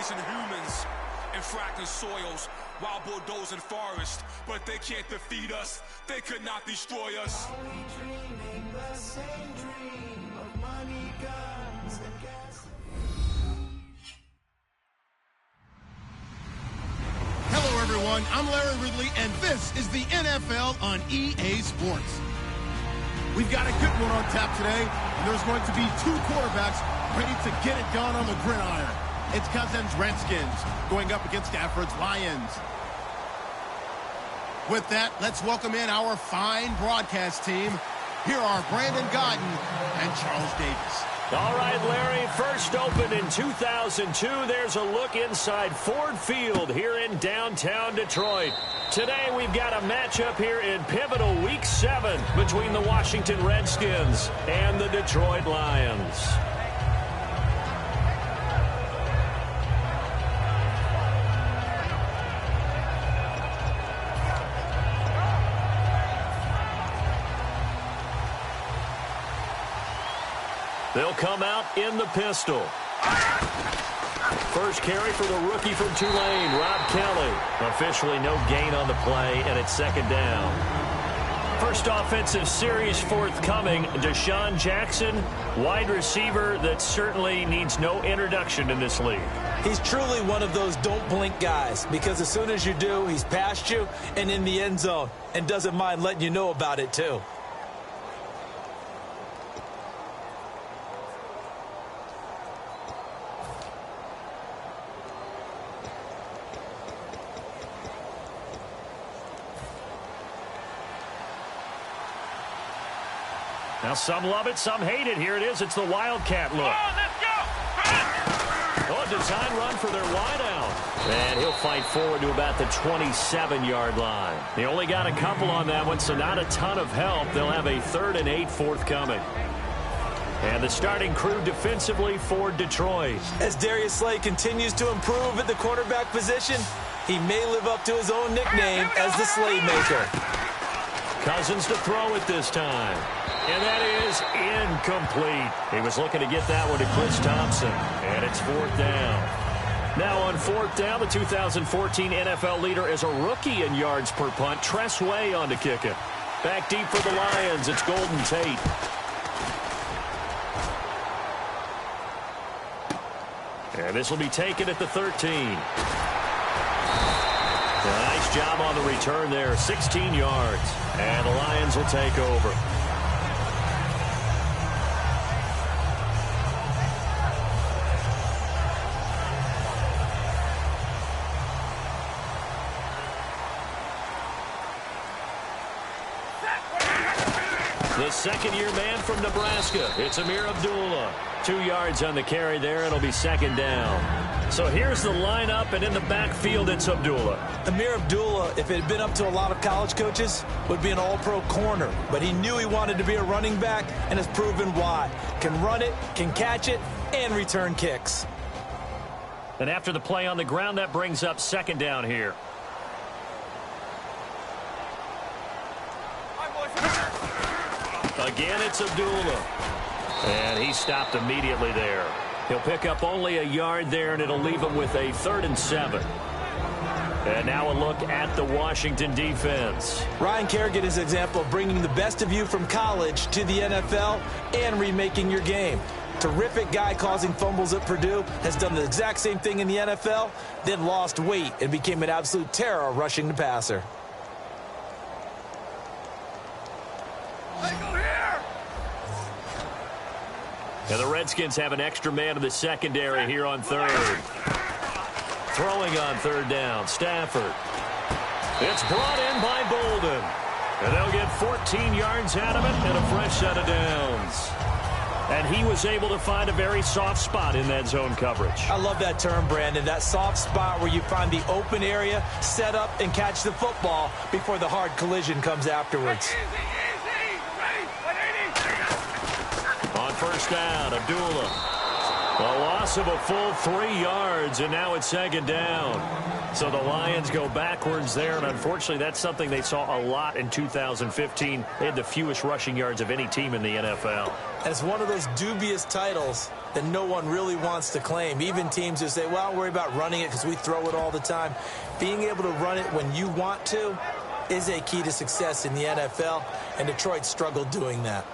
raising humans in fracking soils while bulldozing forests, but they can't defeat us. They could not destroy us. Are we dreaming the same dream of money, guns, and gas? Hello, everyone. I'm Larry Ridley, and this is the NFL on EA Sports. We've got a good one on tap today, and there's going to be two quarterbacks ready to get it done on the gridiron. It's Cousins' Redskins going up against Stafford's Lions. With that, let's welcome in our fine broadcast team. Here are Brandon Godden and Charles Davis. All right, Larry, first opened in 2002. There's a look inside Ford Field here in downtown Detroit. Today, we've got a matchup here in pivotal Week 7 between the Washington Redskins and the Detroit Lions. They'll come out in the pistol. First carry for the rookie from Tulane, Rob Kelly. Officially no gain on the play, and it's second down. First offensive series forthcoming. Deshaun Jackson, wide receiver that certainly needs no introduction in this league. He's truly one of those don't blink guys, because as soon as you do, he's past you and in the end zone, and doesn't mind letting you know about it too. Now some love it, some hate it. Here it is. It's the Wildcat look. Oh, design run for their wideout. And he'll fight forward to about the 27-yard line. They only got a couple on that one, so not a ton of help. They'll have a 3rd and 8 forthcoming. And the starting crew defensively for Detroit. As Darius Slay continues to improve at the quarterback position, he may live up to his own nickname as the Slaymaker. Cousins to throw it this time. And that is incomplete. He was looking to get that one to Chris Thompson. And it's 4th down. Now on 4th down, the 2014 NFL leader is a rookie in yards per punt. Tress Way on to kick it. Back deep for the Lions. It's Golden Tate. And this will be taken at the 13. A nice job on the return there. 16 yards. And the Lions will take over. The second-year man from Nebraska. It's Amir Abdullah. 2 yards on the carry there. It'll be second down. So here's the lineup, and in the backfield, it's Abdullah. Amir Abdullah, if it had been up to a lot of college coaches, would be an all-pro corner. But he knew he wanted to be a running back, and has proven why. Can run it, can catch it, and return kicks. And after the play on the ground, that brings up second down here. Again, it's Abdullah. And he stopped immediately there. He'll pick up only a yard there, and it'll leave him with a 3rd and 7. And now a look at the Washington defense. Ryan Kerrigan is an example of bringing the best of you from college to the NFL and remaking your game. Terrific guy causing fumbles at Purdue, has done the exact same thing in the NFL, then lost weight and became an absolute terror rushing the passer. And the Redskins have an extra man in the secondary here on 3rd. Throwing on 3rd down, Stafford. It's brought in by Bolden. And they'll get 14 yards out of it and a fresh set of downs. And he was able to find a very soft spot in that zone coverage. I love that term, Brandon. That soft spot where you find the open area, set up, and catch the football before the hard collision comes afterwards. On 1st down, Abdullah. A loss of a full 3 yards, and now it's second down. So the Lions go backwards there, and unfortunately that's something they saw a lot in 2015. They had the fewest rushing yards of any team in the NFL. And it's one of those dubious titles that no one really wants to claim. Even teams who say, well, I'll worry about running it because we throw it all the time. Being able to run it when you want to is a key to success in the NFL, and Detroit struggled doing that.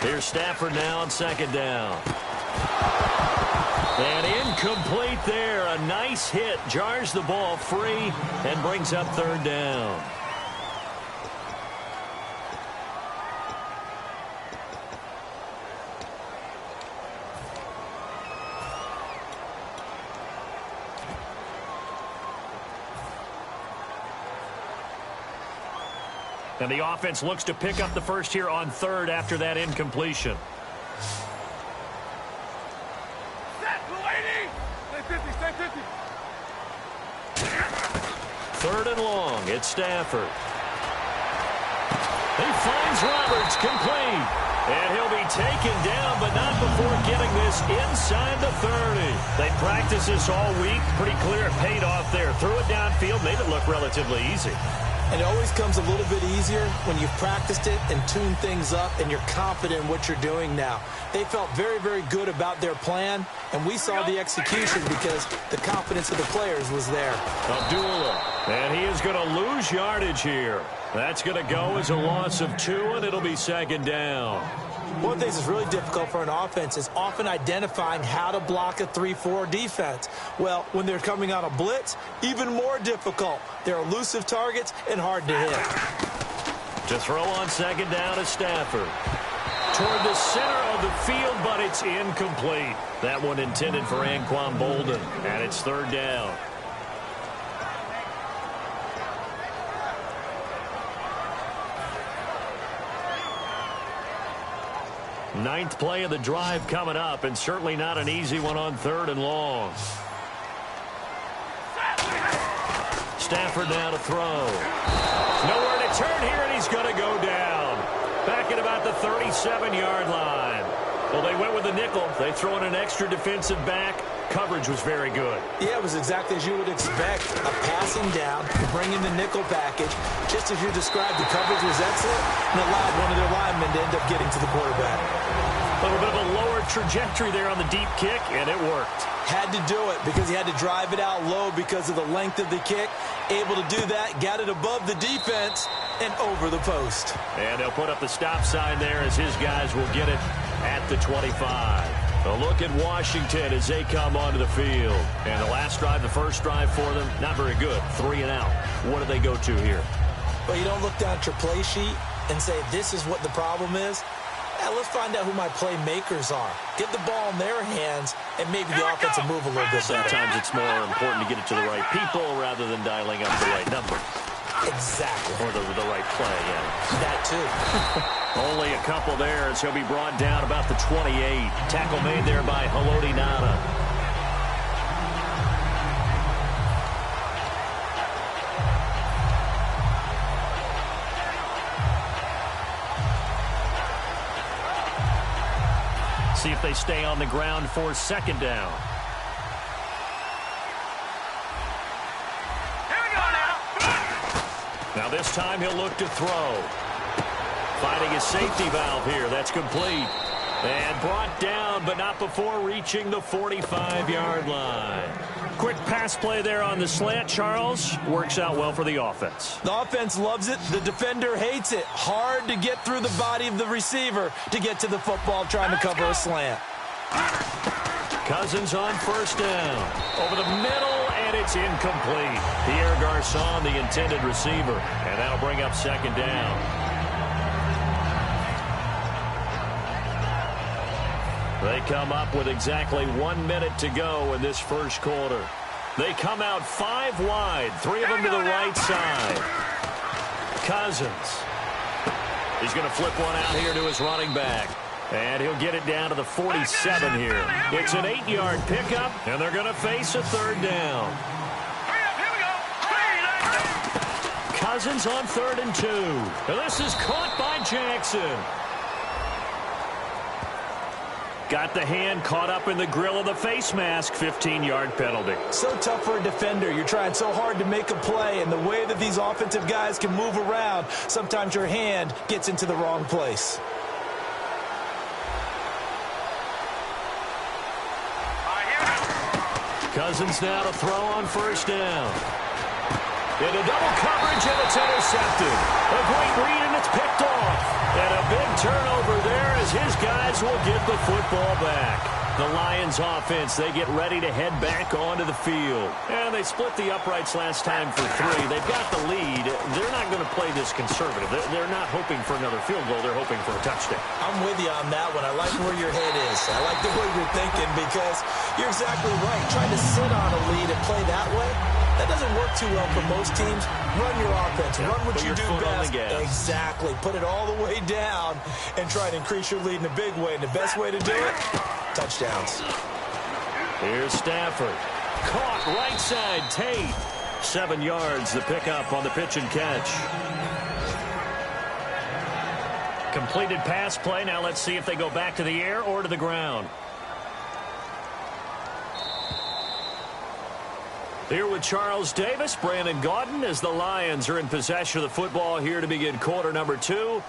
Here's Stafford now on second down. And incomplete there. A nice hit. Jars the ball free and brings up third down. And the offense looks to pick up the first here on third after that incompletion. Third and long. It's Stafford. He finds Roberts, complete. And he'll be taken down, but not before getting this inside the 30. They practiced this all week. Pretty clear it paid off there. Threw it downfield, made it look relatively easy. And it always comes a little bit easier when you've practiced it and tuned things up and you're confident in what you're doing now. They felt very, very good about their plan, and we saw the execution because the confidence of the players was there. Abdullah, and he is going to lose yardage here. That's going to go as a loss of 2, and it'll be second down. One of the things that's really difficult for an offense is often identifying how to block a 3-4 defense. Well, when they're coming on a blitz, even more difficult. They're elusive targets and hard to hit. To throw on second down is Stafford. Toward the center of the field, but it's incomplete. That one intended for Anquan Bolden, and it's third down. Ninth play of the drive coming up, and certainly not an easy one on third and long. Stafford now to throw. Nowhere to turn here, and he's going to go down. Back at about the 37-yard line. Well, they went with the nickel. They throw in an extra defensive back. Coverage was very good. Yeah, it was exactly as you would expect. A passing down, bring in the nickel package. Just as you described, the coverage was excellent and allowed one of their linemen to end up getting to the quarterback. A little bit of a lower trajectory there on the deep kick, and it worked. Had to do it because he had to drive it out low because of the length of the kick. Able to do that, got it above the defense and over the post. And they'll put up the stop sign there as his guys will get it at the 25. A look at Washington as they come onto the field. And the last drive, the first drive for them, not very good. 3 and out. What do they go to here? Well, you don't look down at your play sheet and say, this is what the problem is. Yeah, let's find out who my playmakers are. Get the ball in their hands, and maybe the offense will move a little bit better. Sometimes it's more important to get it to the right people rather than dialing up the right number. Exactly. Or the right play, yeah. That too. Only a couple there as he'll be brought down about the 28. Tackle made there by Haloti Ngata. See if they stay on the ground for second down. Here we go now. Now this time he'll look to throw. Finding his safety valve here. That's complete. And brought down, but not before reaching the 45-yard line. Quick pass play there on the slant, Charles. Works out well for the offense. The offense loves it. The defender hates it. Hard to get through the body of the receiver to get to the football trying to cover a slant. Cousins on first down. Over the middle, and it's incomplete. Pierre Garçon, the intended receiver. And that'll bring up second down. They come up with exactly 1 minute to go in this first quarter. They come out 5 wide, 3 of them to the right side. Cousins. He's going to flip one out here to his running back. And he'll get it down to the 47 here. It's an 8-yard pickup, and they're going to face a third down. Cousins on 3rd and 2. And this is caught by Jackson. Got the hand caught up in the grill of the face mask. 15-yard penalty. So tough for a defender. You're trying so hard to make a play, and the way that these offensive guys can move around, sometimes your hand gets into the wrong place. Cousins now to throw on 1st down. Into double coverage, and it's intercepted. A great read, and it's picked off. And a big turnover there as his guys will get the football back. The Lions offense, they get ready to head back onto the field. And they split the uprights last time for 3. They've got the lead. They're not going to play this conservative. They're not hoping for another field goal. They're hoping for a touchdown. I'm with you on that one. I like where your head is. I like the way you're thinking because you're exactly right. Trying to sit on a lead and play that way, that doesn't work too well for most teams. Run your offense. Run what you do best. Exactly. Put it all the way down and try to increase your lead in a big way. And the best way to do it, touchdowns. Here's Stafford. Caught right side. Tate. 7 yards, the pickup on the pitch and catch. Completed pass play. Now let's see if they go back to the air or to the ground. Here with Charles Davis, Brandon Gaudin, as the Lions are in possession of the football here to begin quarter number 2.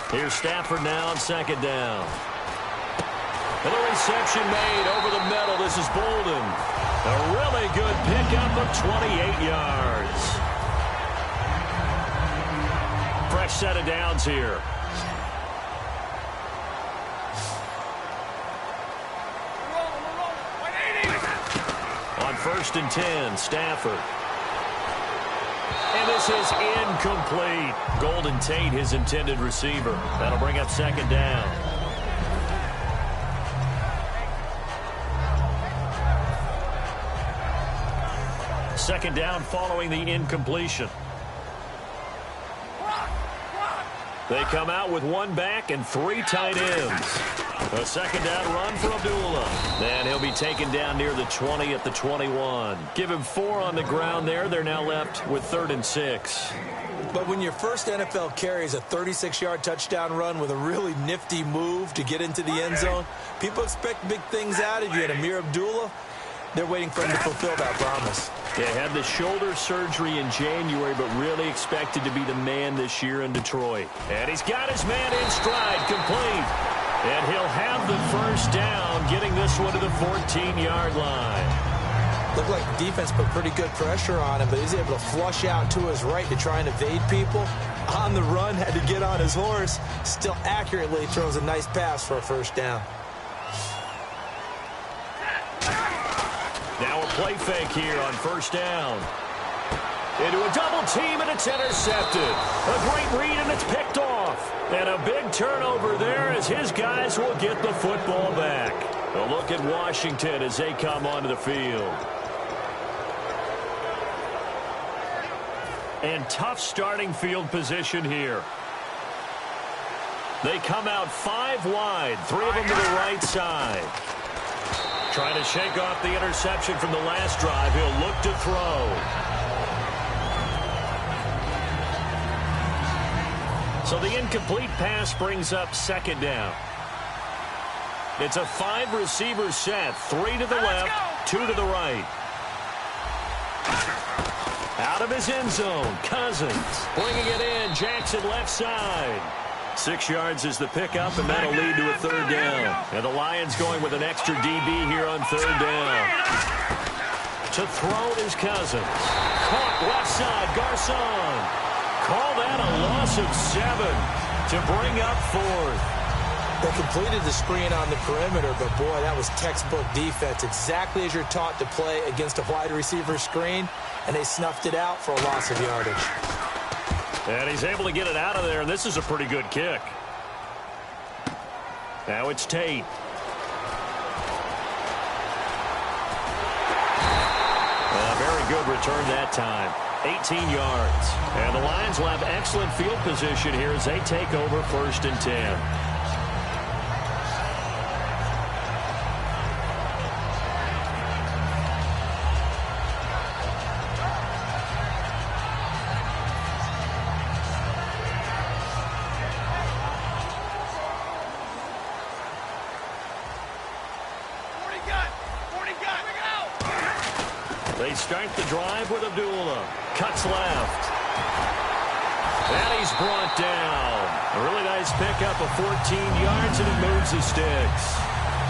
Here's Stafford now on 2nd down. And the reception made over the middle. This is Bolden. A really good pickup of 28 yards. Fresh set of downs here. On 1st and 10, Stafford. And this is incomplete. Golden Tate, his intended receiver. That'll bring up 2nd down. Second down following the incompletion. They come out with 1 back and 3 tight ends. A 2nd down run for Abdullah. And he'll be taken down near the 20 at the 21. Give him 4 on the ground there. They're now left with 3rd and 6. But when your first NFL carry is a 36-yard touchdown run with a really nifty move to get into the end zone, people expect big things out of you. And Amir Abdullah, they're waiting for him to fulfill that promise. They had the shoulder surgery in January, but really expected to be the man this year in Detroit. And he's got his man in stride, complete. And he'll have the 1st down, getting this one to the 14-yard line. Looked like the defense put pretty good pressure on him, but he's able to flush out to his right to try and evade people. On the run, had to get on his horse. Still accurately throws a nice pass for a 1st down. Now a play fake here on 1st down. Into a double team, and it's intercepted. A great read, and it's picked off. And a big turnover there as his guys will get the football back. A look at Washington as they come onto the field. And tough starting field position here. They come out 5 wide, 3 of them to the right side. Trying to shake off the interception from the last drive. He'll look to throw. So the incomplete pass brings up 2nd down. It's a 5-receiver set. 3 to the left, 2 to the right. Out of his end zone, Cousins bringing it in. Jackson left side. 6 yards is the pickup, and that'll lead to a 3rd down. And the Lions going with an extra DB here on 3rd down. To throw is Cousins. Caught left side, Garcon. Call that a loss of 7 to bring up 4th. They completed the screen on the perimeter, but boy, that was textbook defense. Exactly as you're taught to play against a wide receiver screen, and they snuffed it out for a loss of yardage. And he's able to get it out of there, and this is a pretty good kick. Now it's Tate. A very good return that time. 18 yards. And the Lions will have excellent field position here as they take over 1st and 10. They start the drive with Abdullah. Cuts left. And he's brought down. A really nice pickup of 14 yards, and it moves the sticks.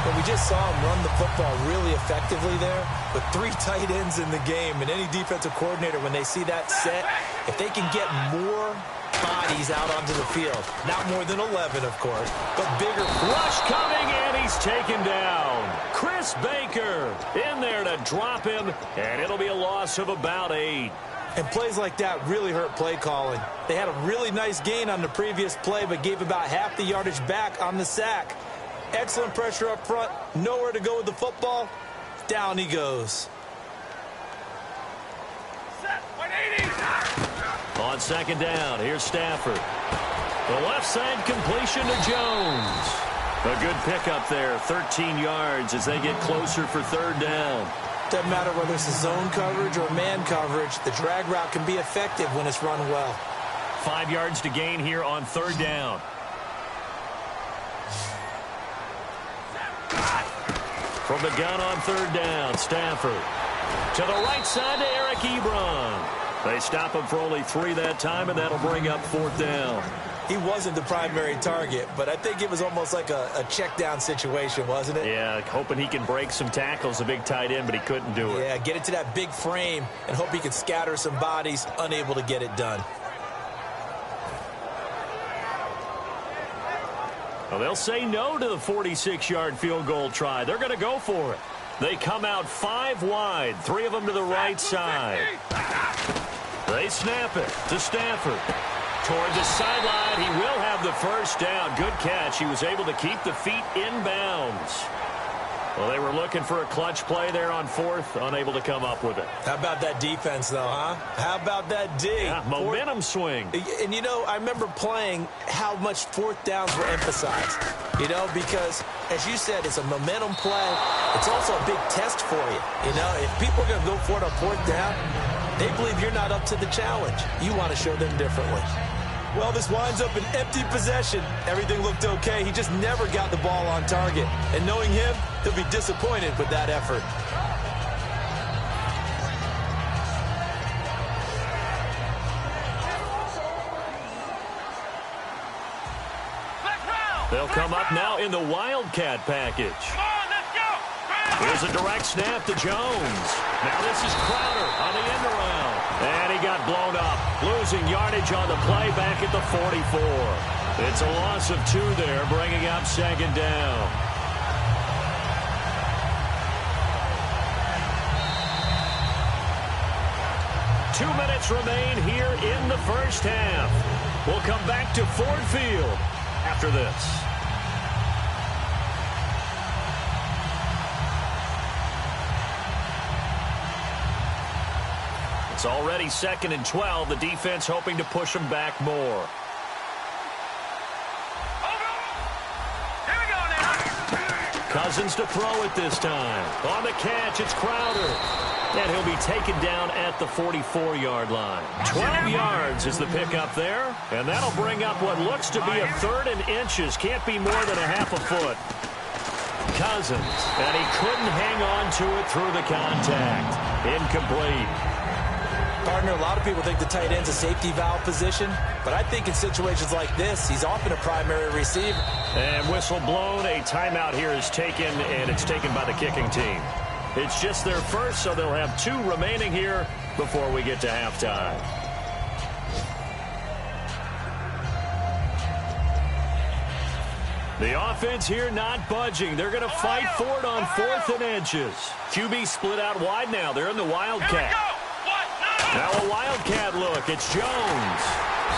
But we just saw him run the football really effectively there with 3 tight ends in the game. And any defensive coordinator, when they see that set, if they can get more bodies out onto the field, not more than 11, of course, but bigger. Rush coming, and he's taken down. Chris Baker in there to drop him, and it'll be a loss of about 8. And plays like that really hurt play calling. They had a really nice gain on the previous play, but gave about half the yardage back on the sack. Excellent pressure up front. Nowhere to go with the football. Down he goes. Set, 180. On 2nd down, here's Stafford. The left side completion to Jones. A good pickup there, 13 yards as they get closer for 3rd down. Doesn't matter whether it's a zone coverage or man coverage. The drag route can be effective when it's run well. 5 yards to gain here on 3rd down. From the gun on 3rd down, Stafford. To the right side to Eric Ebron. They stop him for only 3 that time, and that'll bring up 4th down. He wasn't the primary target, but I think it was almost like a check down situation, wasn't it? Yeah, hoping he can break some tackles, a big tight end, but he couldn't do it. Yeah, get it to that big frame and hope he can scatter some bodies, unable to get it done. Well, they'll say no to the 46-yard field goal try. They're going to go for it. They come out 5 wide, 3 of them to the right side. They snap it to Stafford. Toward the sideline, he will have the 1st down. Good catch. He was able to keep the feet inbounds. Well, they were looking for a clutch play there on 4th, unable to come up with it. How about that defense, though, huh? How about that D? Yeah, momentum swing. And, you know, I remember playing how much 4th downs were emphasized, you know, because, as you said, it's a momentum play. It's also a big test for you. You know, if people are going to go for it on 4th down, they believe you're not up to the challenge. You want to show them differently. Well, this winds up an empty possession. Everything looked okay. He just never got the ball on target. And knowing him, he'll be disappointed with that effort. They'll come up now in the Wildcat package. Here's a direct snap to Jones. Now this is Crowder on the end around. And he got blown up, losing yardage on the play back at the 44. It's a loss of 2 there, bringing up 2nd down. Two minutes remain here in the 1st half. We'll come back to Ford Field after this. It's already 2nd and 12. The defense hoping to push them back more. Cousins to throw it this time. On the catch, it's Crowder. And he'll be taken down at the 44-yard line. 12 yards is the pickup there. And that'll bring up what looks to be a 3rd and inches. Can't be more than a half a foot. Cousins. And he couldn't hang on to it through the contact. Incomplete. Partner, a lot of people think the tight end's a safety valve position, but I think in situations like this, he's often a primary receiver. And whistle blown. A timeout here is taken, and it's taken by the kicking team. It's just their first, so they'll have 2 remaining here before we get to halftime. The offense here not budging. They're going to fight for it on 4th and inches. QB split out wide now. They're in the Wildcat. Now a Wildcat look. It's Jones.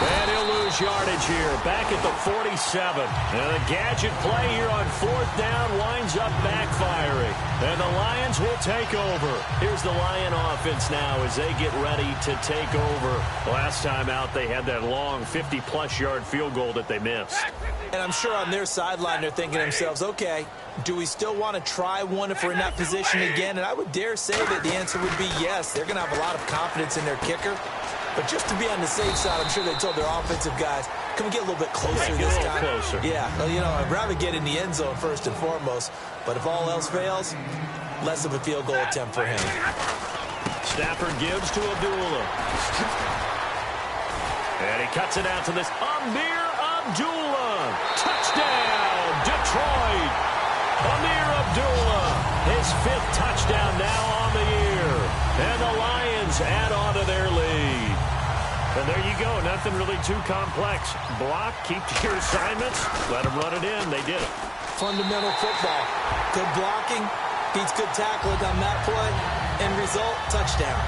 And he'll lose yardage here, back at the 47. And the gadget play here on 4th down winds up backfiring. And the Lions will take over. Here's the Lion offense now as they get ready to take over. Last time out, they had that long 50-plus yard field goal that they missed. And I'm sure on their sideline they're thinking to themselves, okay, do we still want to try one if we're in that position again? And I would dare say that the answer would be yes. They're going to have a lot of confidence in their kicker. But just to be on the safe side, I'm sure they told their offensive guys, can we get a little bit closer this time? Closer. Yeah, well, you know, I'd rather get in the end zone first and foremost. But if all else fails, less of a field goal attempt for him. Stafford gives to Abdullah. And he cuts it out to this Amir Abdullah. Touchdown, Detroit. Amir Abdullah, his 5th touchdown now on the year. And the Lions add on to their lead. And there you go, nothing really too complex. Block, keep to your assignments, let them run it in. They did it. Fundamental football. Good blocking, beats good tackling on that play. End result, touchdown.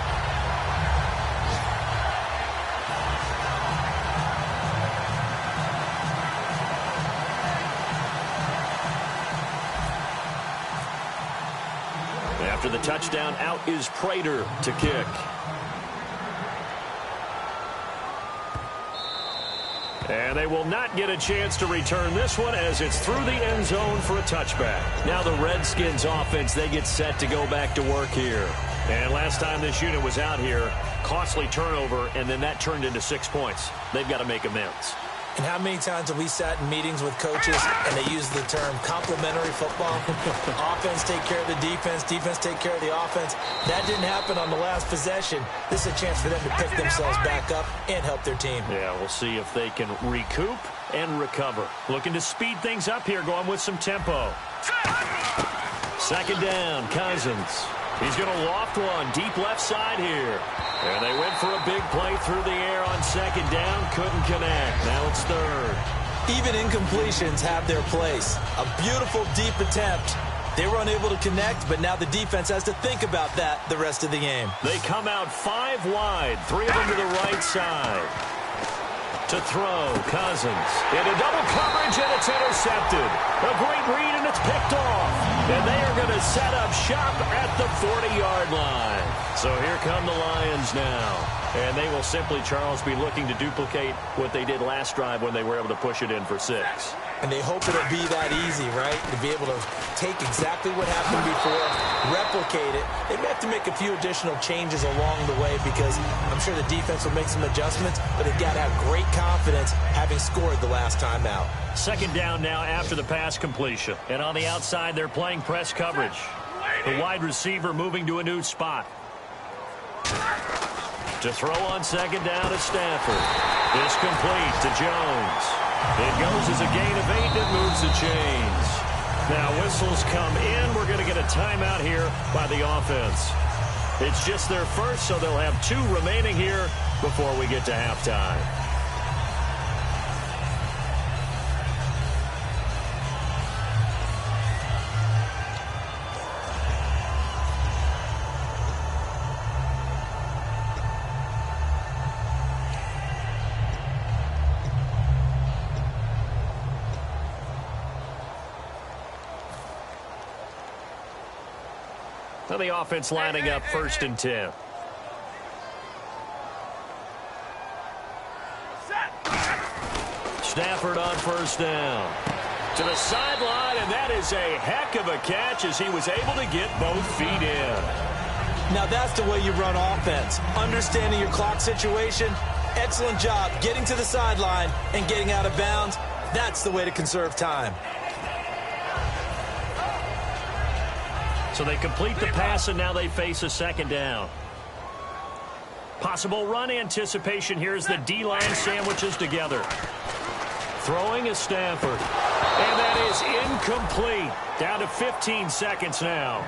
After the touchdown, out is Prater to kick. And they will not get a chance to return this one as it's through the end zone for a touchback. Now the Redskins offense, they get set to go back to work here. And last time this unit was out here, costly turnover, and then that turned into 6 points. They've got to make amends. And how many times have we sat in meetings with coaches and they use the term complementary football? Offense take care of the defense, defense take care of the offense. That didn't happen on the last possession. This is a chance for them to pick themselves back up and help their team. Yeah, we'll see if they can recoup and recover. Looking to speed things up here, going with some tempo. 2nd down, Cousins. He's going to loft one deep left side here. And they went for a big play through the air on 2nd down. Couldn't connect. Now it's 3rd. Even incompletions have their place. A beautiful deep attempt. They were unable to connect, but now the defense has to think about that the rest of the game. They come out 5 wide. 3 of them to the right side. To throw, Cousins. Into double coverage, and it's intercepted. A great read, and it's picked off. And they are going to set up shop at the 40-yard line. So here come the Lions now. And they will simply, Charles, be looking to duplicate what they did last drive when they were able to push it in for 6. And they hope it'll be that easy, right? To be able to take exactly what happened before, replicate it. They may have to make a few additional changes along the way because I'm sure the defense will make some adjustments, but they've got to have great confidence having scored the last time out. 2nd down now after the pass completion. And on the outside, they're playing press coverage. The wide receiver moving to a new spot. To throw on 2nd down to Stafford. It's complete to Jones. It goes as a gain of 8 that moves the chains. Now whistles come in. We're going to get a timeout here by the offense. It's just their first, so they'll have 2 remaining here before we get to halftime. Now the offense lining up 1st and 10. Stafford on 1st down. To the sideline, and that is a heck of a catch as he was able to get both feet in. Now that's the way you run offense. Understanding your clock situation. Excellent job getting to the sideline and getting out of bounds. That's the way to conserve time. So they complete the pass, and now they face a 2nd down. Possible run anticipation here as the D-line sandwiches together. Throwing is Stafford. And that is incomplete. Down to 15 seconds now.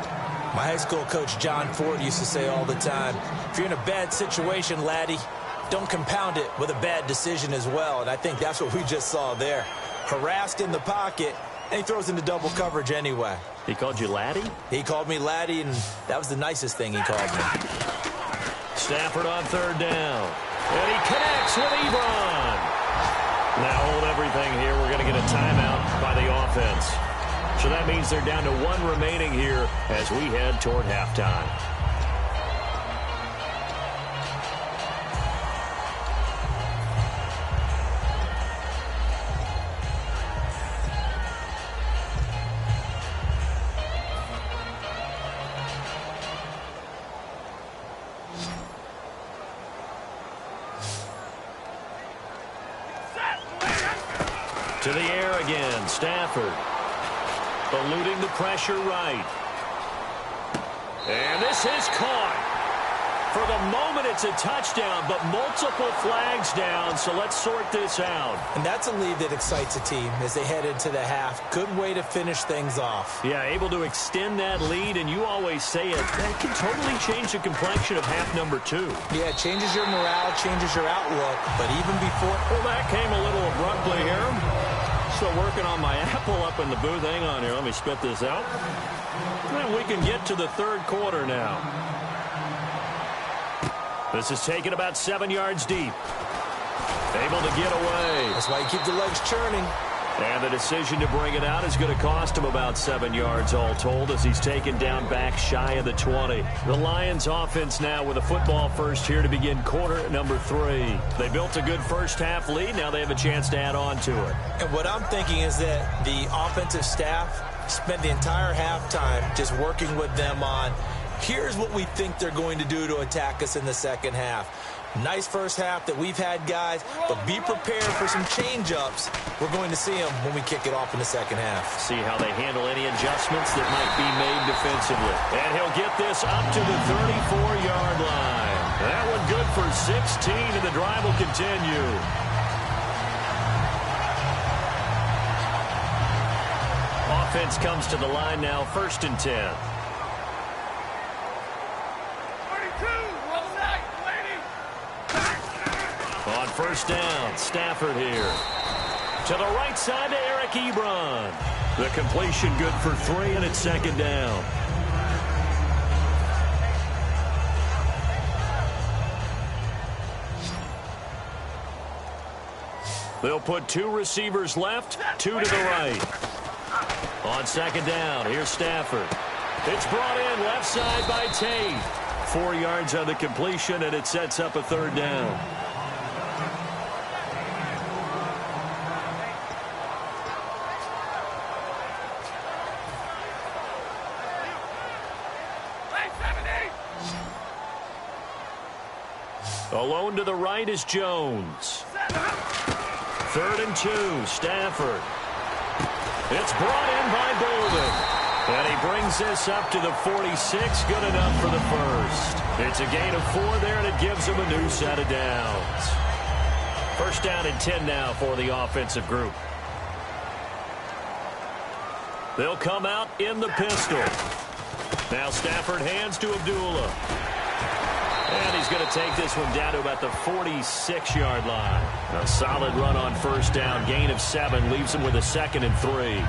My high school coach, John Ford, used to say all the time, if you're in a bad situation, laddie, don't compound it with a bad decision as well. And I think that's what we just saw there. Harassed in the pocket, and he throws into double coverage anyway. He called you laddie? He called me laddie, and that was the nicest thing he called me. Stafford on 3rd down. And he connects with Ebron. Now hold everything here. We're going to get a timeout by the offense. So that means they're down to 1 remaining here as we head toward halftime. To the air again, Stafford. Eluding the pressure right. And this is caught. For the moment, it's a touchdown, but multiple flags down, so let's sort this out. And that's a lead that excites a team as they head into the half. Good way to finish things off. Yeah, able to extend that lead, and you always say it, that can totally change the complexion of half number 2. Yeah, it changes your morale, changes your outlook, but even before... Well, that came a little abruptly here. Still working on my apple up in the booth. Hang on here. Let me spit this out. And we can get to the third quarter now. This is taken about 7 yards deep. Able to get away. That's why you keep the legs churning. And the decision to bring it out is going to cost him about 7 yards all told as he's taken down back shy of the 20. The Lions offense now with a football first here to begin quarter number 3. They built a good first half lead. Now they have a chance to add on to it. And what I'm thinking is that the offensive staff spent the entire halftime just working with them on, here's what we think they're going to do to attack us in the second half. Nice first half that we've had, guys, but be prepared for some change-ups. We're going to see them when we kick it off in the second half. See how they handle any adjustments that might be made defensively. And he'll get this up to the 34-yard line. That one good for 16, and the drive will continue. Offense comes to the line now, 1st and 10. On first down, Stafford here. To the right side to Eric Ebron. The completion good for 3, and it's 2nd down. They'll put 2 receivers left, 2 to the right. On 2nd down, here's Stafford. It's brought in left side by Tate. 4 yards on the completion, and it sets up a 3rd down. Alone to the right is Jones. 3rd and 2, Stafford. It's brought in by Bolden. And he brings this up to the 46, good enough for the first. It's a gain of 4 there, and it gives him a new set of downs. 1st down and 10 now for the offensive group. They'll come out in the pistol. Now Stafford hands to Abdullah. And he's going to take this one down to about the 46-yard line. A solid run on 1st down. Gain of 7 leaves him with a 2nd and 3.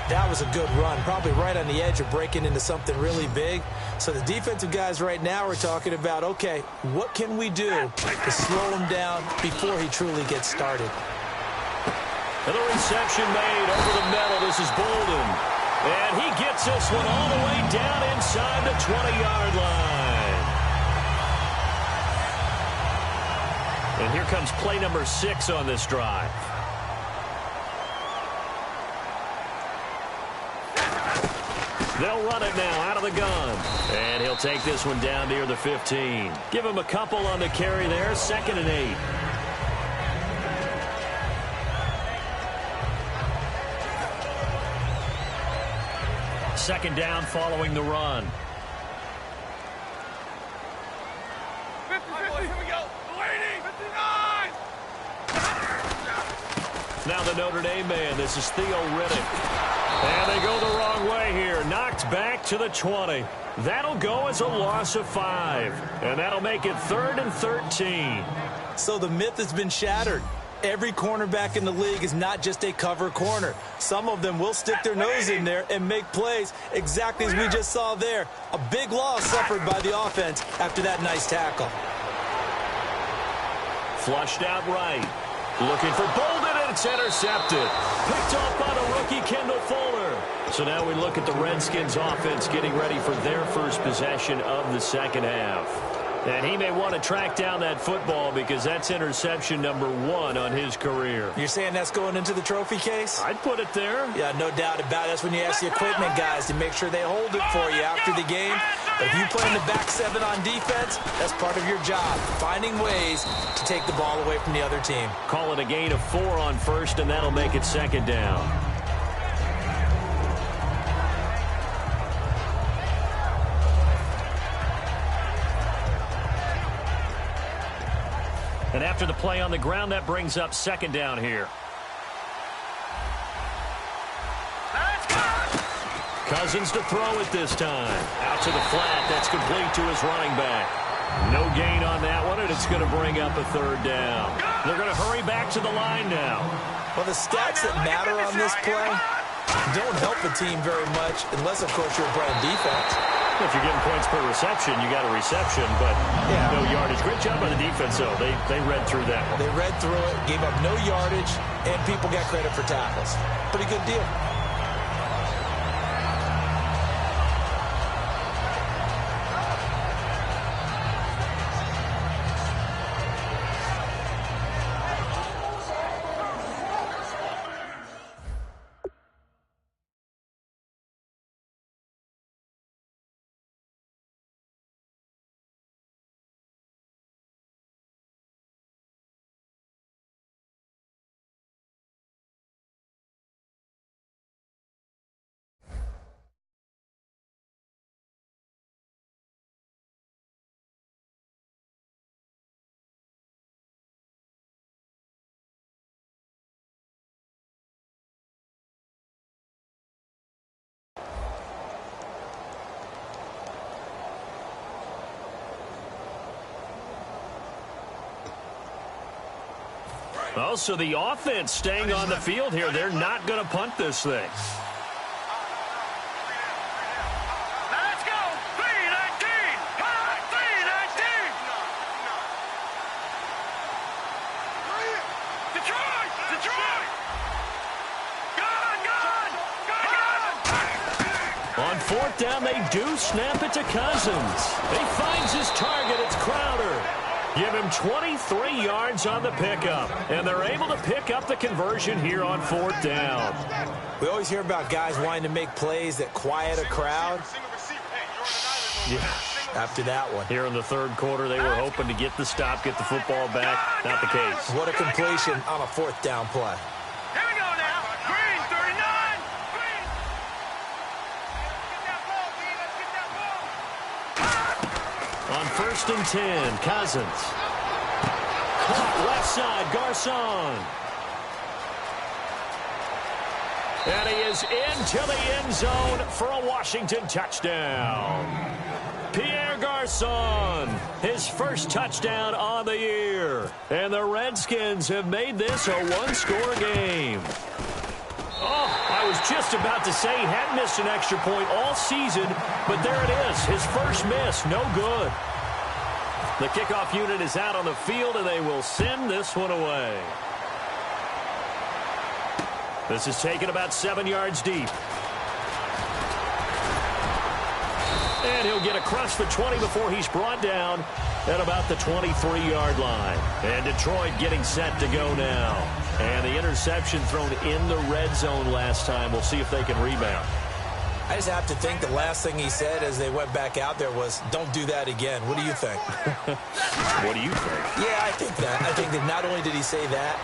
That was a good run, probably right on the edge of breaking into something really big. So the defensive guys right now are talking about, okay, what can we do to slow him down before he truly gets started? And the reception made over the middle. This is Bolden. And he gets this one all the way down inside the 20-yard line. And here comes play number 6 on this drive. They'll run it now out of the gun. And he'll take this one down near the 15. Give him a couple on the carry there. 2nd and 8. Second down following the run. 50, here we go. 59. Now the Notre Dame man. This is Theo Riddick. And they go the wrong way here. Knocked back to the 20. That'll go as a loss of 5. And that'll make it 3rd and 13. So the myth has been shattered. Every cornerback in the league is not just a cover corner. Some of them will stick their nose in there and make plays exactly as we just saw there. A big loss suffered by the offense after that nice tackle. Flushed out right. Looking for Bolden, and That's intercepted. Picked off by the rookie, Kendall Fuller. So now we look at the Redskins offense getting ready for their first possession of the second half. And he may want to track down that football because that's interception number 1 on his career. You're saying that's going into the trophy case? I'd put it there. Yeah, no doubt about it. That's when you ask the equipment guys to make sure they hold it for you after the game. But if you play in the back 7 on defense, that's part of your job, finding ways to take the ball away from the other team. Call it a gain of 4 on first, and that'll make it second down. And after the play on the ground, that brings up second down here. Cousins to throw it this time. Out to the flat. That's complete to his running back. No gain on that one, and it's going to bring up a third down. They're going to hurry back to the line now. Well, the stats that matter on this play don't help the team very much unless, of course, you're playing defense. If you're getting points per reception, you got a reception, but no yardage. Great job by the defense, though. They read through that one. They read through it, gave up no yardage, and people got credit for tackles. Pretty good deal. Oh, so the offense staying on the field here. They're not going to punt this thing. Let's go! 319! 319! Detroit! Detroit! Gone! On fourth down, they do snap it to Cousins. He finds his target. It's Crowder. Give him 23 yards on the pickup, and they're able to pick up the conversion here on fourth down. We always hear about guys wanting to make plays that quiet a crowd. Yeah. After that one. Here in the third quarter, they were hoping to get the stop, get the football back. Not the case. What a completion on a fourth down play. Here we go now. Green, 39. Green. On first and 10, Cousins. Caught left side, Garcon. And he is into the end zone for a Washington touchdown. Pierre Garcon, his first touchdown on the year. And the Redskins have made this a one-score game. Oh, I was just about to say he hadn't missed an extra point all season, but there it is, his first miss, no good. The kickoff unit is out on the field, and they will send this one away. This is taken about 7 yards deep. And he'll get across the 20 before he's brought down at about the 23-yard line. And Detroit getting set to go now. And the interception thrown in the red zone last time. We'll see if they can rebound. I just have to think the last thing he said as they went back out there was, don't do that again. What do you think? What do you think? Yeah, I think that. I think that not only did he say that,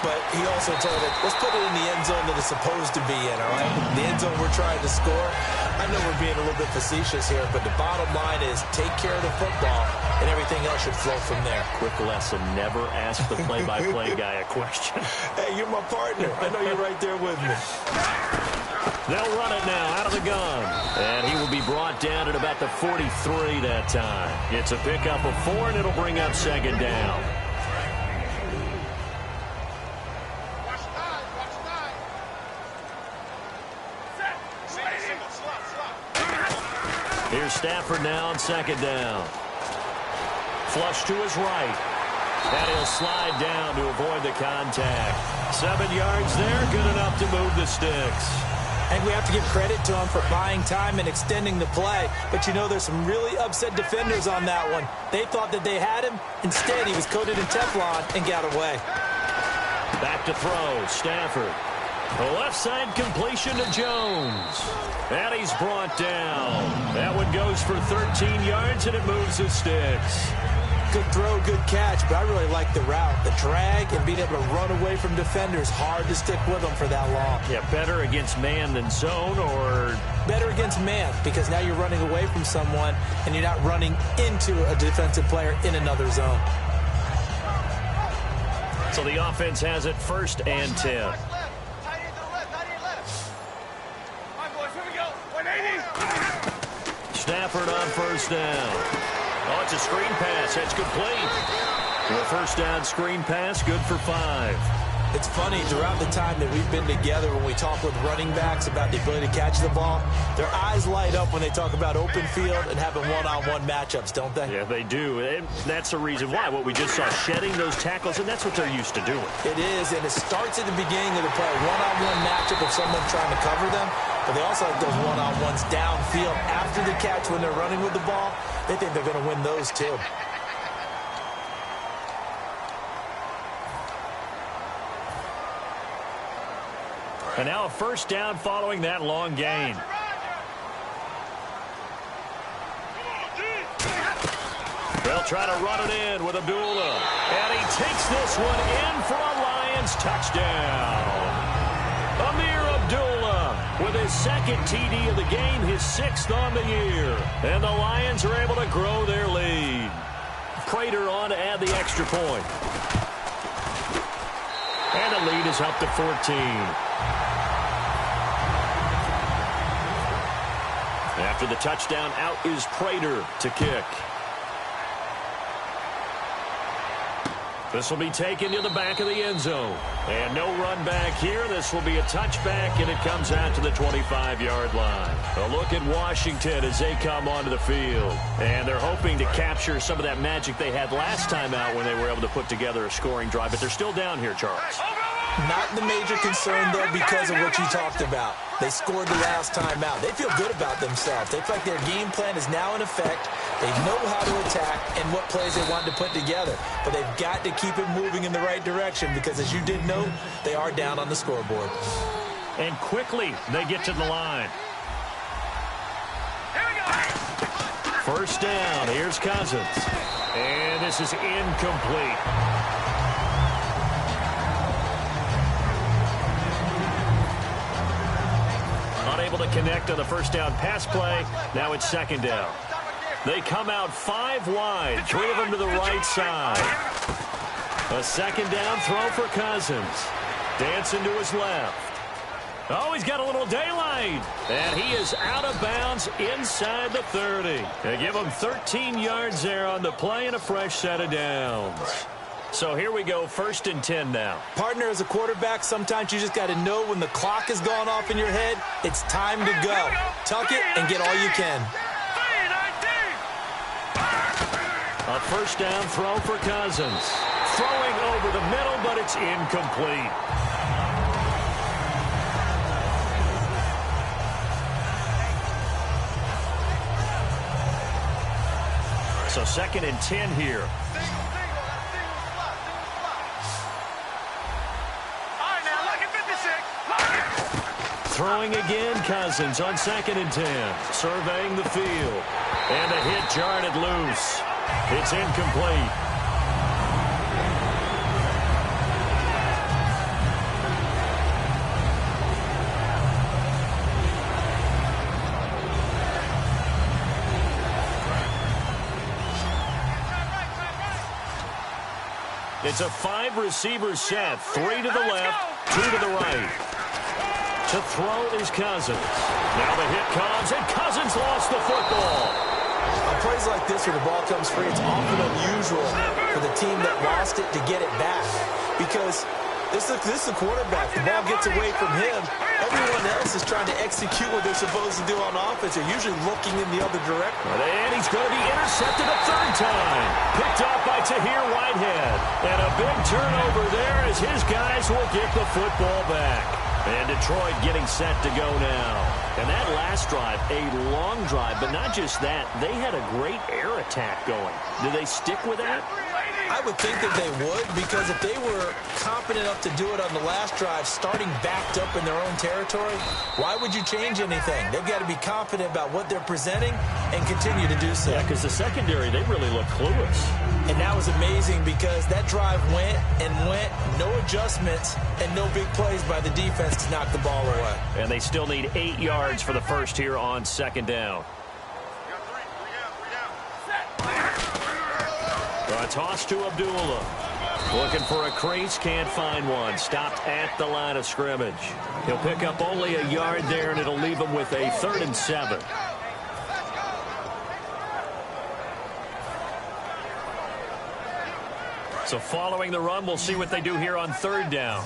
but he also told it, let's put it in the end zone that it's supposed to be in, all right? The end zone we're trying to score. I know we're being a little bit facetious here, but the bottom line is take care of the football, and everything else should flow from there. Quick lesson, never ask the play-by-play guy a question. Hey, you're my partner. I know you're right there with me. They'll run it now out of the gun. And he will be brought down at about the 43 that time. It's a pickup of 4, and it'll bring up second down. Here's Stafford now on second down. Flush to his right. And he'll slide down to avoid the contact. 7 yards there, good enough to move the sticks. And we have to give credit to him for buying time and extending the play. But, you know, there's some really upset defenders on that one. They thought that they had him. Instead, he was coated in Teflon and got away. Back to throw, Stafford. The left side completion to Jones. And he's brought down. That one goes for 13 yards, and it moves the sticks. Good throw, good catch, but I really like the route. The drag and being able to run away from defenders. Hard to stick with them for that long. Yeah, better against man than zone, or? Better against man, because now you're running away from someone, and you're not running into a defensive player in another zone. So the offense has it 1st and 10. Stafford on 1st down. Oh, it's a screen pass. That's complete. The 1st down screen pass, good for 5. It's funny, throughout the time that we've been together, when we talk with running backs about the ability to catch the ball, their eyes light up when they talk about open field and having one-on-one matchups, don't they? Yeah, they do. And that's the reason why. What we just saw, shedding those tackles, and that's what they're used to doing. It is, and it starts at the beginning of the play. One-on-one matchup of someone trying to cover them, but they also have those one-on-ones downfield after the catch when they're running with the ball. They think they're going to win those too. And now a 1st down following that long gain. They'll try to run it in with Abdullah. And he takes this one in for a Lions touchdown. Amir Abdullah with his 2nd TD of the game, his 6th on the year. And the Lions are able to grow their lead. Prater on to add the extra point. And the lead is up to 14. After the touchdown, out is Prater to kick. This will be taken to the back of the end zone. And no run back here. This will be a touchback, and it comes out to the 25-yard line. A look at Washington as they come onto the field. And they're hoping to capture some of that magic they had last time out when they were able to put together a scoring drive. But they're still down here, Charles. Not the major concern, though, because of what you talked about. They scored the last time out. They feel good about themselves. They feel like their game plan is now in effect. They know how to attack and what plays they want to put together. But they've got to keep it moving in the right direction because, as you did know, they are down on the scoreboard. And quickly, they get to the line. Here we go. 1st down. Here's Cousins. And this is incomplete. Unable to connect on the 1st down pass play. Now it's 2nd down. They come out 5 wide, 3 of them to the right side. A 2nd down throw for Cousins. Dancing to his left. Oh, he's got a little daylight. And he is out of bounds inside the 30. They give him 13 yards there on the play and a fresh set of downs. So here we go, 1st and 10 now. Partner, as a quarterback, sometimes you just got to know when the clock has gone off in your head, it's time to go. Tuck it and get all you can. A 1st down throw for Cousins. Throwing over the middle, but it's incomplete. So 2nd and 10 here. Throwing again, Cousins on 2nd and 10. Surveying the field. And a hit jarred it loose. It's incomplete. It's a 5-receiver set. 3 to the left, 2 to the right. To throw is Cousins. Now the hit comes, and Cousins lost the football. On plays like this where the ball comes free, it's often unusual for the team that lost it to get it back. Because this is the quarterback. The ball gets away from him. Everyone else is trying to execute what they're supposed to do on offense. They're usually looking in the other direction. And he's going to be intercepted a third time. Picked off by Tahir Whitehead. And a big turnover there as his guys will get the football back. And Detroit getting set to go now. And that last drive, a long drive, but not just that. They had a great air attack going. Do they stick with that? I would think that they would, because if they were confident enough to do it on the last drive, starting backed up in their own territory, why would you change anything? They've got to be confident about what they're presenting and continue to do so. Yeah, because the secondary, they really look clueless. And that was amazing because that drive went and went, no adjustments, and no big plays by the defense to knock the ball away. And they still need 8 yards for the first here on second down. A toss to Abdullah. Looking for a crease, can't find one. Stopped at the line of scrimmage. He'll pick up only a yard there, and it'll leave him with a 3rd and 7. So following the run, we'll see what they do here on 3rd down.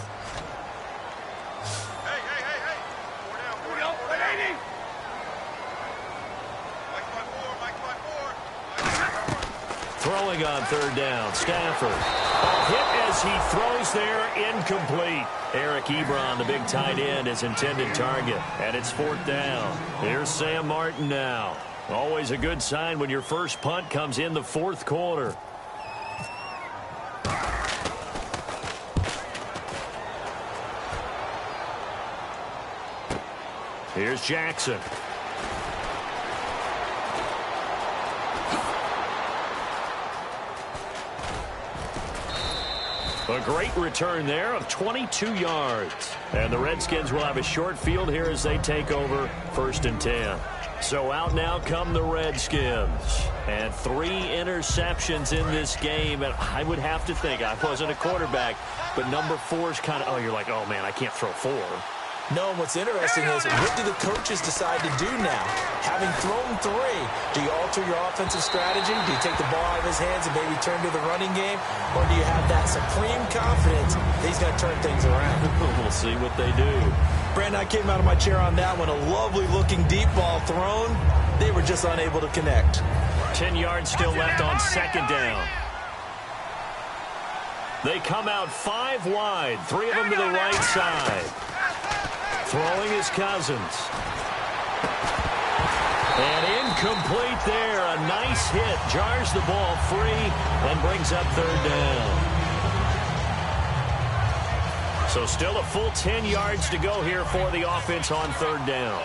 Throwing on 3rd down, Stafford. A hit as he throws there, incomplete. Eric Ebron, the big tight end, his intended target. And it's 4th down. Here's Sam Martin now. Always a good sign when your first punt comes in the 4th quarter. Here's Jackson. A great return there of 22 yards. And the Redskins will have a short field here as they take over 1st and 10. So out now come the Redskins. And 3 interceptions in this game. And I would have to think, I wasn't a quarterback, but number 4 is kind of, oh, you're like, oh, man, I can't throw 4. No, and what's interesting is, what do the coaches decide to do now? Having thrown 3, do you alter your offensive strategy? Do you take the ball out of his hands and maybe turn to the running game? Or do you have that supreme confidence that he's going to turn things around? We'll see what they do. Brandon, I came out of my chair on that one. A lovely-looking deep ball thrown. They were just unable to connect. 10 yards still left on 2nd down. They come out 5 wide, 3 of them to the right side. Throwing is Cousins. And incomplete there. A nice hit. Jars the ball free and brings up 3rd down. So still a full 10 yards to go here for the offense on 3rd down.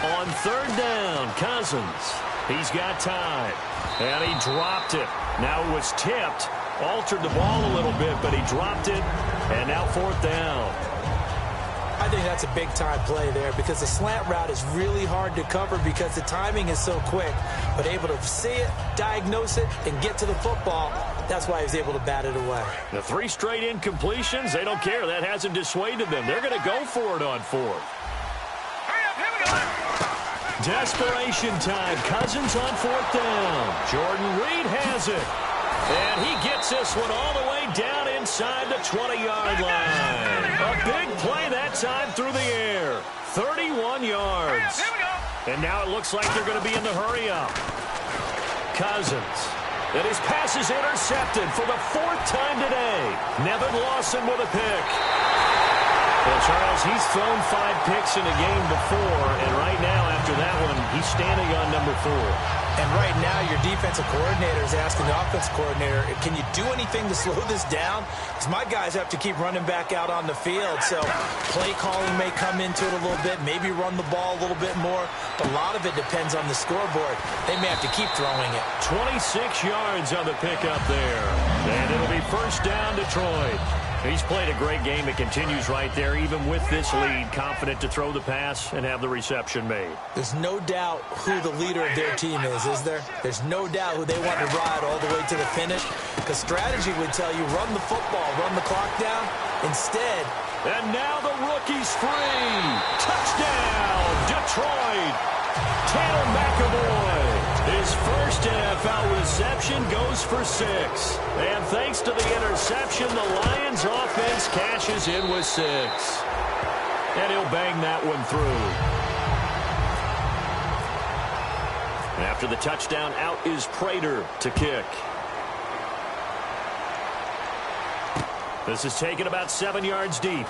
On 3rd down, Cousins. He's got time. And he dropped it. Now it was tipped. Altered the ball a little bit, but he dropped it. And now 4th down. I think that's a big-time play there because the slant route is really hard to cover because the timing is so quick. But able to see it, diagnose it, and get to the football, that's why he was able to bat it away. The 3 straight incompletions, they don't care. That hasn't dissuaded them. They're going to go for it on 4th. Desperation time. Cousins on 4th down. Jordan Reed has it. And he gets this one all the way down inside the 20-yard line. A big play that time through the air. 31 yards. And now it looks like they're going to be in the hurry-up. Cousins. And his pass is intercepted for the 4th time today. Nevin Lawson with a pick. Well, Charles, he's thrown 5 picks in a game before, and right now, after that one, he's standing on number 4. And right now, your defensive coordinator is asking the offensive coordinator, can you do anything to slow this down? Because my guys have to keep running back out on the field. So play calling may come into it a little bit, maybe run the ball a little bit more. But a lot of it depends on the scoreboard. They may have to keep throwing it. 26 yards on the pickup there. And it'll be 1st down, Detroit. He's played a great game. It continues right there, even with this lead. Confident to throw the pass and have the reception made. There's no doubt who the leader of their team is there? There's no doubt who they want to ride all the way to the finish. Because strategy would tell you, run the football, run the clock down. Instead. And now the rookie's free. Touchdown, Detroit. Tanner McAvoy. His first NFL reception goes for 6. And thanks to the interception, the Lions offense cashed cashes in with 6. And he'll bang that one through. After the touchdown, out is Prater to kick. This is taken about 7 yards deep.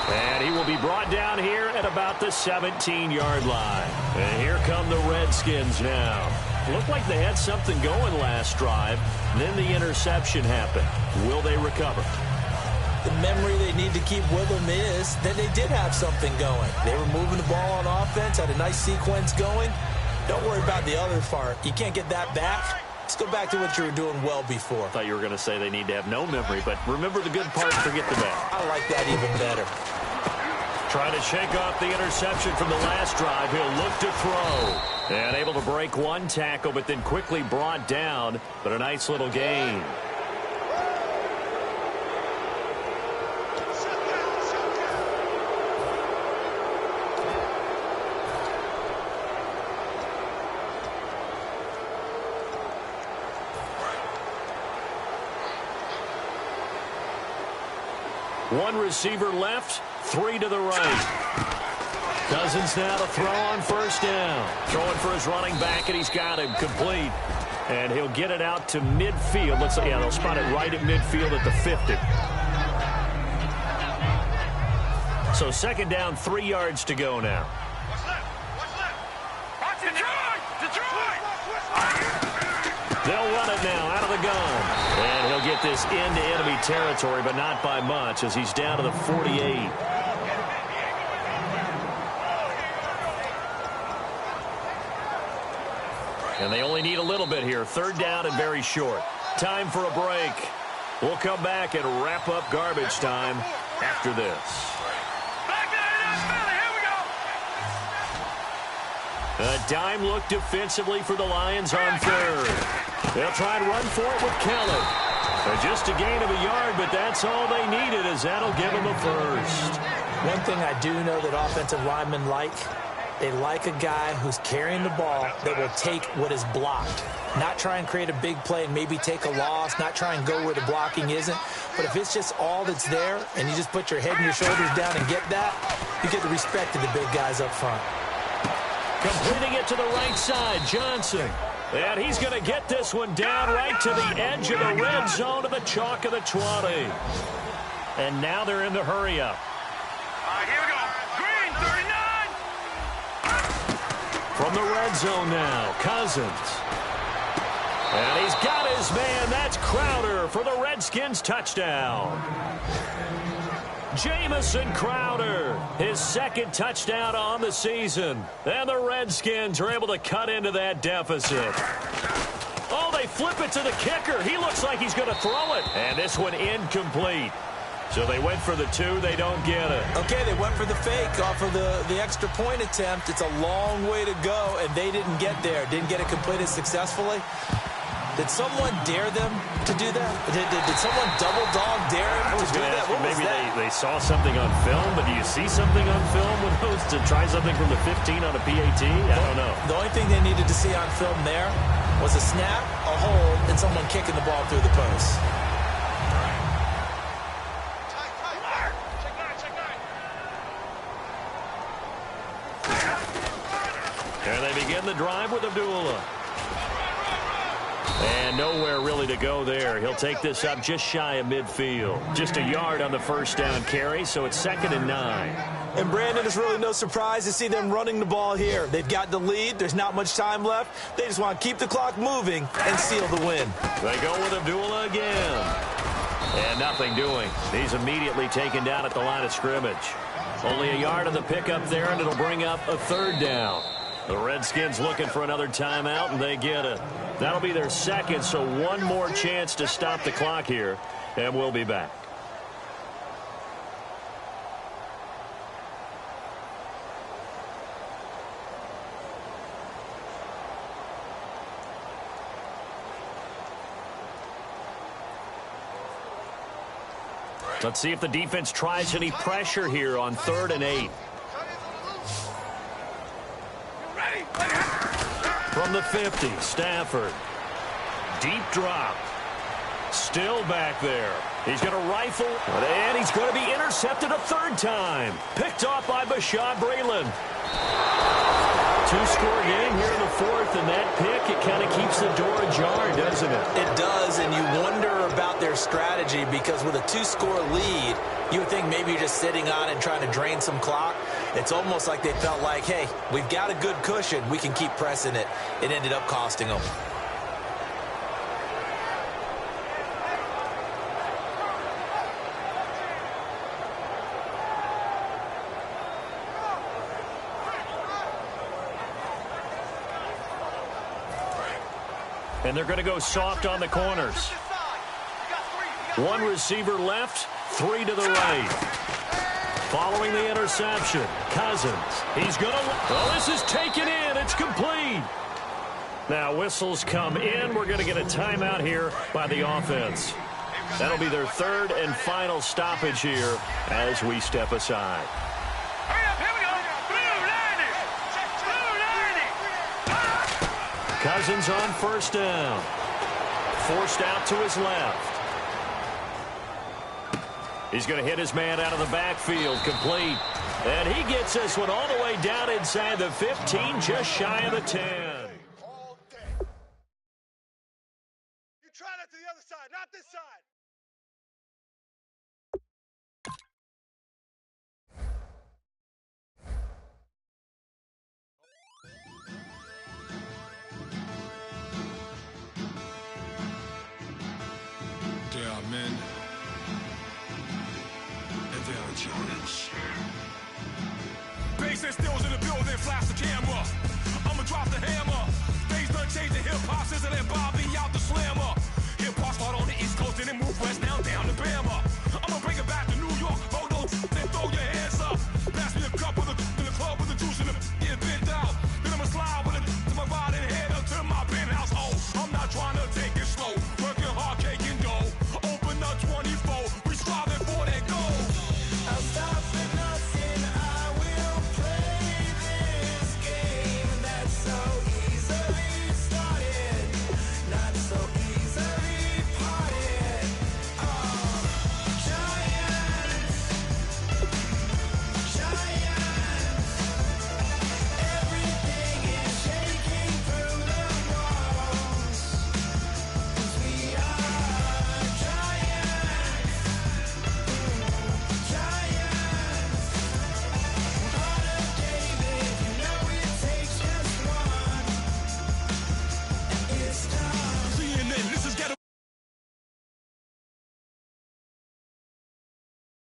And he will be brought down here at about the 17-yard line. And here come the Redskins now. Looked like they had something going last drive. Then the interception happened. Will they recover? The memory they need to keep with them is that they did have something going. They were moving the ball on offense, had a nice sequence going. Don't worry about the other part. You can't get that back. Let's go back to what you were doing well before. I thought you were going to say they need to have no memory, but remember the good part, forget the bad. I like that even better. Trying to shake off the interception from the last drive. He'll look to throw. And able to break one tackle, but then quickly brought down. But a nice little gain. One receiver left, 3 to the right. Cousins now to throw on first down. Throwing for his running back, and he's got him complete. And he'll get it out to midfield. Looks like, yeah, they'll spot it right at midfield at the 50. So second down, 3 yards to go now. They'll run it now out of the gun. And he'll get this into enemy territory, but not by much as he's down to the 48. And they only need a little bit here. Third down and very short. Time for a break. We'll come back and wrap up garbage time after this. A dime look defensively for the Lions on third. They'll try and run for it with Kelly. Just a gain of a yard, but that's all they needed, as that'll give them a first. One thing I do know that offensive linemen like, they like a guy who's carrying the ball that will take what is blocked. Not try and create a big play and maybe take a loss, not try and go where the blocking isn't. But if it's just all that's there and you just put your head and your shoulders down and get that, you get the respect of the big guys up front. Completing it to the right side, Johnson. And he's going to get this one down right to the edge of the red zone to the chalk of the 20. And now they're in the hurry-up. Here we go. Green, 39. From the red zone now, Cousins. And he's got his man. That's Crowder for the Redskins touchdown. Jamison Crowder, his second touchdown on the season. And the Redskins are able to cut into that deficit. Oh, they flip it to the kicker. He looks like he's going to throw it. And this one incomplete. So they went for the 2. They don't get it. Okay, they went for the fake off of the extra point attempt. It's a long way to go, and they didn't get there. Didn't get it completed successfully. Did someone dare them to do that? Did someone double dog dare him to do that? What was maybe that? They saw something on film, but do you see something on film with those to try something from the 15 on a PAT? I don't know. The only thing they needed to see on film there was a snap, a hold, and someone kicking the ball through the post. There they begin the drive with Abdullah. And nowhere really to go there. He'll take this up just shy of midfield. Just a yard on the first down carry, so it's 2nd and 9. And Brandon, it's really no surprise to see them running the ball here. They've got the lead. There's not much time left. They just want to keep the clock moving and seal the win. They go with Abdullah again. And nothing doing. He's immediately taken down at the line of scrimmage. Only a yard on the pickup there, and it'll bring up a 3rd down. The Redskins looking for another timeout, and they get it. That'll be their second, so one more chance to stop the clock here, and we'll be back. Let's see if the defense tries any pressure here on 3rd and 8. From the 50, Stafford. Deep drop. Still back there. He's going to rifle, and he's going to be intercepted a third time. Picked off by Bashaud Breeland. Two-score game here in the fourth, and that pick, it kind of keeps the door ajar, doesn't it? It does, and you wonder about their strategy because with a two-score lead, you would think maybe you're just sitting on it and trying to drain some clock. It's almost like they felt like, hey, we've got a good cushion. We can keep pressing it. It ended up costing them. And they're going to go soft on the corners. One receiver left, three to the right. Following the interception, Cousins. He's going to... Oh, this is taken in. It's complete. Now, whistles come in. We're going to get a timeout here by the offense. That'll be their third and final stoppage here as we step aside. Cousins on first down. Forced out to his left. He's going to hit his man out of the backfield, complete. And he gets this one all the way down inside the 15, just shy of the 10. All day. You try that to the other side, not this side. They are men, and they are challenged.